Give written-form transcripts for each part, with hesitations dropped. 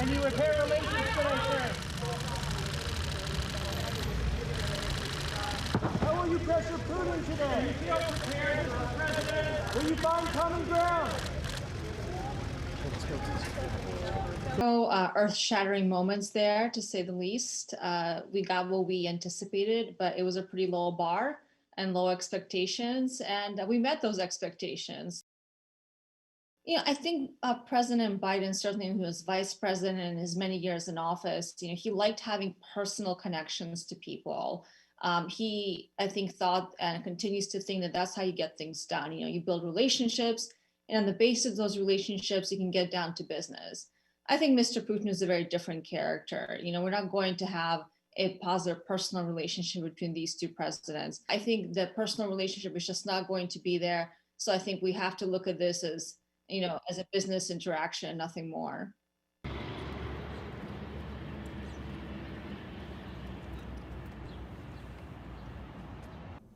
Can you repair relations today, sir? How will you pressure Putin today? Do you feel prepared, Mr. President? Will you find common ground? No earth-shattering moments there, to say the least. We got what we anticipated, but it was a pretty low bar and low expectations, and we met those expectations. I think President Biden, certainly when he was vice president and his many years in office, he liked having personal connections to people. He, I think, thought and continues to think that that's how you get things done. You build relationships, and on the basis of those relationships, you can get down to business. I think Mr. Putin is a very different character. We're not going to have a positive personal relationship between these two presidents. I think the personal relationship is just not going to be there. So I think we have to look at this as a business interaction, nothing more.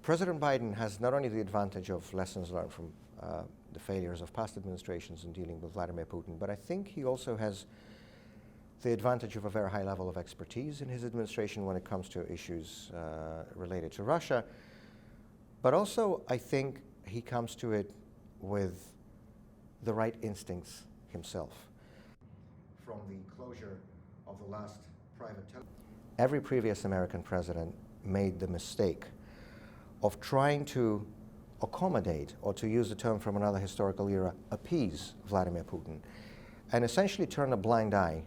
President Biden has not only the advantage of lessons learned from the failures of past administrations in dealing with Vladimir Putin, but I think he also has the advantage of a very high level of expertise in his administration when it comes to issues related to Russia. But also, I think he comes to it with the right instincts himself. From the closure of the last private every previous American president made the mistake of trying to accommodate, or to use a term from another historical era, appease Vladimir Putin, and essentially turn a blind eye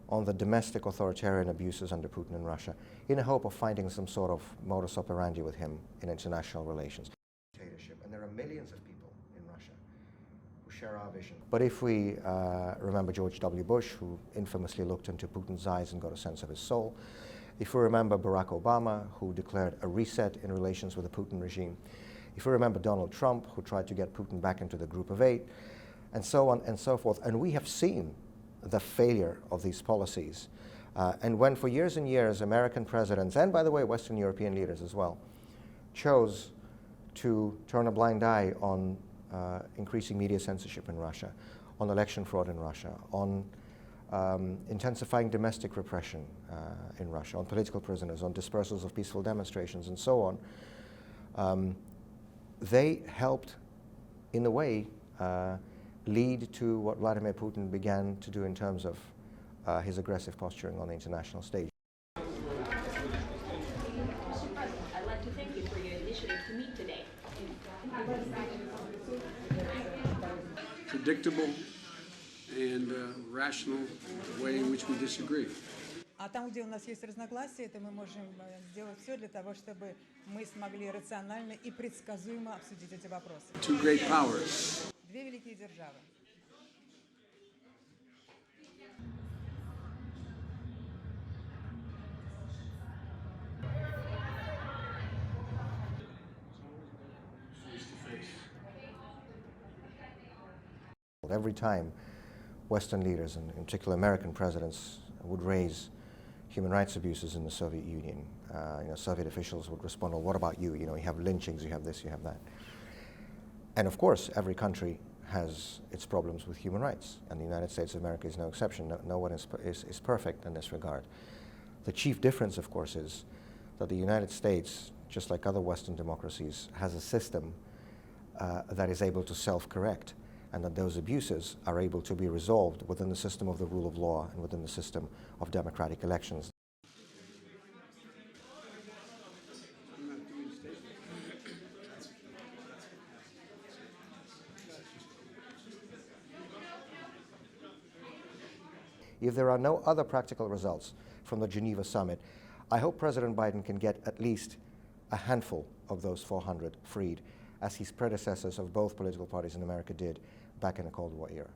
on the domestic authoritarian abuses under Putin in Russia in a hope of finding some sort of modus operandi with him in international relations. And there are millions of people in Russia who share our vision. But if we remember George W. Bush, who infamously looked into Putin's eyes and got a sense of his soul, if we remember Barack Obama, who declared a reset in relations with the Putin regime, if we remember Donald Trump, who tried to get Putin back into the Group of Eight, and so on and so forth, and we have seen the failure of these policies. And when for years and years American presidents, and by the way Western European leaders as well, chose to turn a blind eye on increasing media censorship in Russia, on election fraud in Russia, on intensifying domestic repression in Russia, on political prisoners, on dispersals of peaceful demonstrations, and so on, they helped, in a way, lead to what Vladimir Putin began to do in terms of his aggressive posturing on the international stage. Mr. President, I'd like to thank you for your initiative to meet today. Predictable and rational way in which we disagree. А там, где у нас есть разногласия, это мы можем сделать все для того, чтобы мы смогли рационально и предсказуемо обсудить эти вопросы. Two great powers. Две великие державы. Every time Western leaders, and in particular American presidents, would raise human rights abuses in the Soviet Union, Soviet officials would respond, well, what about you? You have lynchings, you have this, you have that. And of course, every country has its problems with human rights, and the United States of America is no exception. No one is perfect in this regard. The chief difference, of course, is that the United States, just like other Western democracies, has a system that is able to self-correct, and that those abuses are able to be resolved within the system of the rule of law and within the system of democratic elections. If there are no other practical results from the Geneva summit, I hope President Biden can get at least a handful of those 400 freed, as his predecessors of both political parties in America did back in the Cold War era.